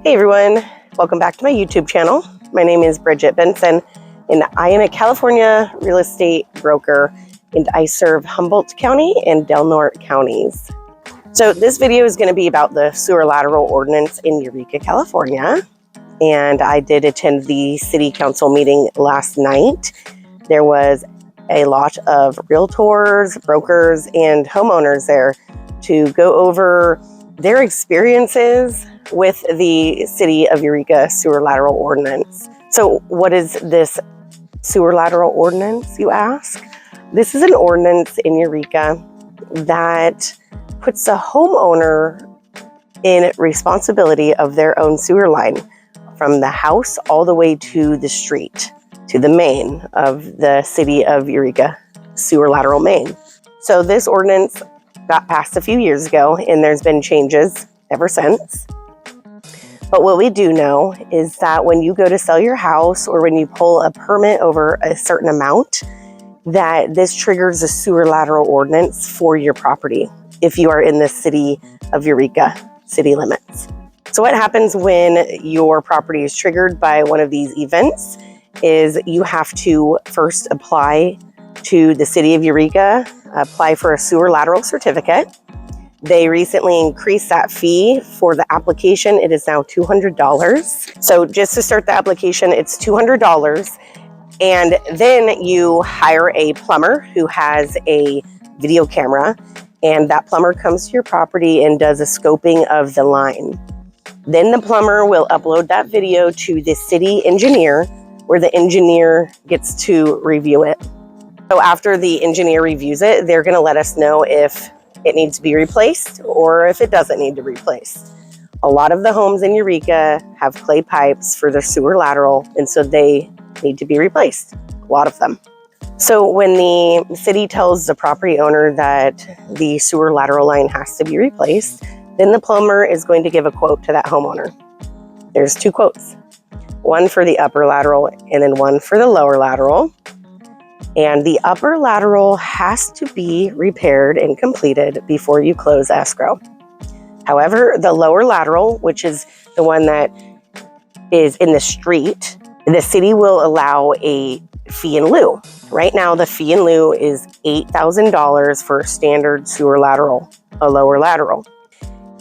Hey everyone, welcome back to my YouTube channel. My name is Brigitte Benson and I am a California real estate broker and I serve Humboldt County and Del Norte counties. So this video is going to be about the Sewer Lateral Ordinance in Eureka, California. And I did attend the city council meeting last night. There was a lot of realtors, brokers, and homeowners there to go over their experiences with the City of Eureka Sewer Lateral Ordinance. So what is this Sewer Lateral Ordinance, you ask? This is an ordinance in Eureka that puts the homeowner in responsibility of their own sewer line from the house all the way to the street, to the main of the City of Eureka Sewer Lateral Main. So this ordinance got passed a few years ago and there's been changes ever since. But what we do know is that when you go to sell your house or when you pull a permit over a certain amount, that this triggers a sewer lateral ordinance for your property if you are in the City of Eureka city limits. So what happens when your property is triggered by one of these events is you have to first apply to the City of Eureka, apply for a sewer lateral certificate. They recently increased that fee for the application. It is now $200. So just to start the application, it's $200. And then you hire a plumber who has a video camera, and that plumber comes to your property and does a scoping of the line. Then the plumber will upload that video to the city engineer, where the engineer gets to review it. So after the engineer reviews it, they're going to let us know if it needs to be replaced or if it doesn't need to be replaced. A lot of the homes in Eureka have clay pipes for their sewer lateral, and so they need to be replaced, a lot of them. So when the city tells the property owner that the sewer lateral line has to be replaced, then the plumber is going to give a quote to that homeowner. There's two quotes, one for the upper lateral and then one for the lower lateral. And the upper lateral has to be repaired and completed before you close escrow. However, the lower lateral, which is the one that is in the street, the city will allow a fee in lieu. Right now, the fee in lieu is $8,000 for a standard sewer lateral, a lower lateral.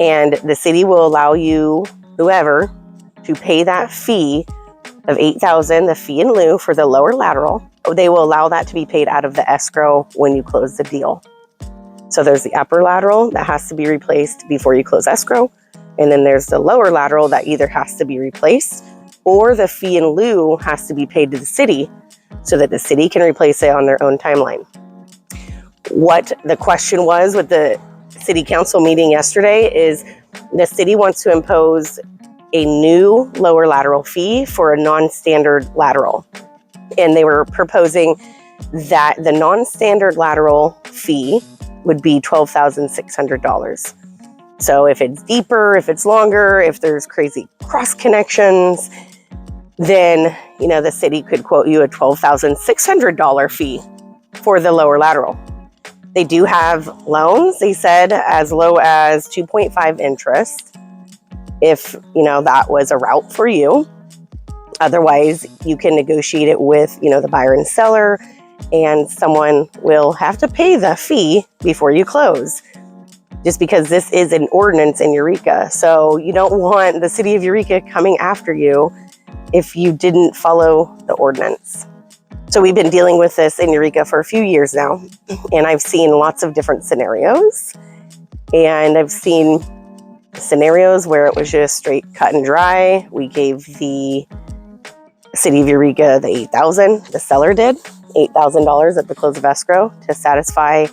And the city will allow you, whoever, to pay that fee of $8,000, the fee in lieu for the lower lateral. They will allow that to be paid out of the escrow when you close the deal. So there's the upper lateral that has to be replaced before you close escrow. And then there's the lower lateral that either has to be replaced or the fee in lieu has to be paid to the city so that the city can replace it on their own timeline. What the question was with the city council meeting yesterday is the city wants to impose a new lower lateral fee for a non-standard lateral. And they were proposing that the non-standard lateral fee would be $12,600. So if it's deeper, if it's longer, if there's crazy cross connections, then, the city could quote you a $12,600 fee for the lower lateral. They do have loans, they said, as low as 2.5 interest, if, that was a route for you. Otherwise, you can negotiate it with, the buyer and seller, and someone will have to pay the fee before you close, just because this is an ordinance in Eureka. So you don't want the City of Eureka coming after you if you didn't follow the ordinance. So we've been dealing with this in Eureka for a few years now, and I've seen lots of different scenarios, and I've seen scenarios where it was just straight cut and dry. We gave the City of Eureka the $8,000, the seller did, $8,000 at the close of escrow to satisfy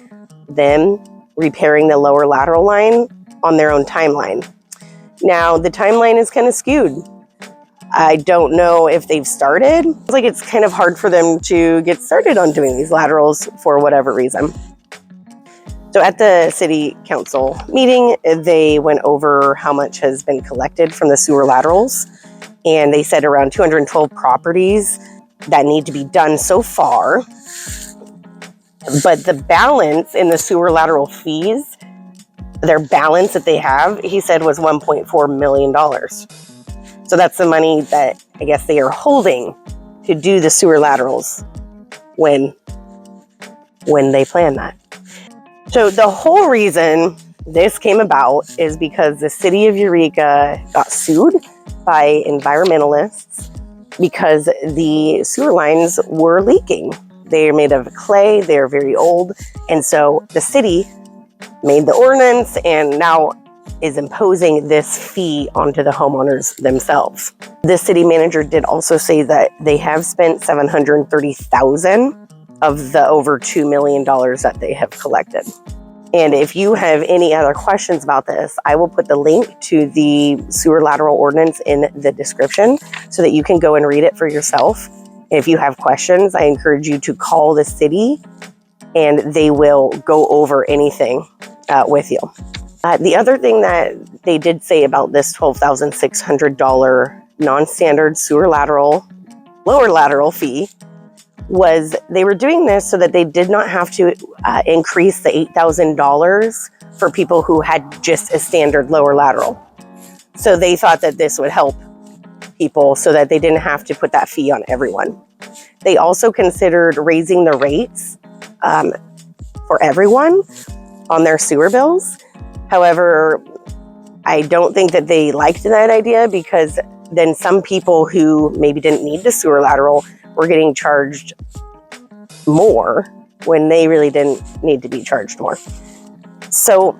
them repairing the lower lateral line on their own timeline. Now, the timeline is kind of skewed. I don't know if they've started. It's like it's kind of hard for them to get started on doing these laterals for whatever reason. So at the city council meeting, they went over how much has been collected from the sewer laterals. And they said around 212 properties that need to be done so far. But the balance in the sewer lateral fees, their balance that they have, he said was $1.4 million. So that's the money that I guess they are holding to do the sewer laterals when they plan that. So the whole reason this came about is because the city of Eureka got sued by environmentalists because the sewer lines were leaking. They're made of clay, they're very old, and so the city made the ordinance and now is imposing this fee onto the homeowners themselves. The city manager did also say that they have spent $730,000 of the over $2 million that they have collected. And if you have any other questions about this, I will put the link to the sewer lateral ordinance in the description so that you can go and read it for yourself. And if you have questions, I encourage you to call the city and they will go over anything with you. The other thing that they did say about this $12,600 non-standard sewer lateral, lower lateral fee was they were doing this so that they did not have to increase the $8,000 for people who had just a standard lower lateral. So they thought that this would help people so that they didn't have to put that fee on everyone. They also considered raising the rates for everyone on their sewer bills. However, I don't think that they liked that idea because then some people who maybe didn't need the sewer lateral were getting charged more when they really didn't need to be charged more. So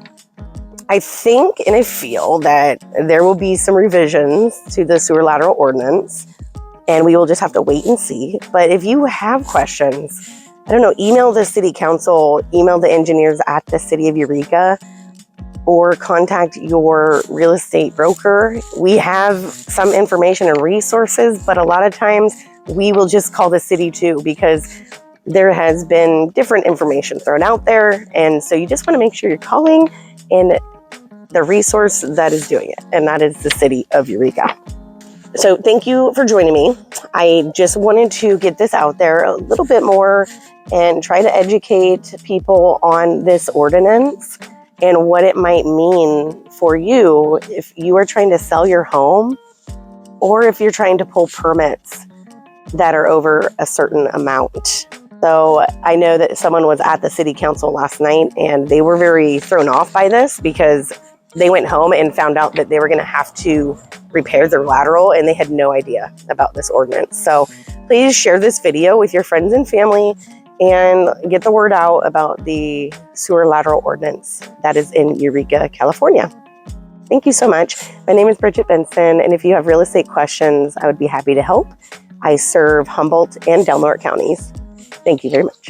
I think and I feel that there will be some revisions to the sewer lateral ordinance and we will just have to wait and see. But if you have questions, I don't know, email the city council, email the engineers at the city of Eureka, or contact your real estate broker. We have some information and resources, but a lot of times we will just call the city too because there has been different information thrown out there. And so you just want to make sure you're calling in the resource that is doing it, and that is the city of Eureka. So thank you for joining me. I just wanted to get this out there a little bit more and try to educate people on this ordinance and what it might mean for you if you are trying to sell your home or if you're trying to pull permits that are over a certain amount. So I know that someone was at the city council last night and they were very thrown off by this because they went home and found out that they were going to have to repair their lateral and they had no idea about this ordinance. So please share this video with your friends and family and get the word out about the sewer lateral ordinance that is in Eureka, California. Thank you so much. My name is Brigitte Benson, and if you have real estate questions, I would be happy to help. I serve Humboldt and Del Norte counties. Thank you very much.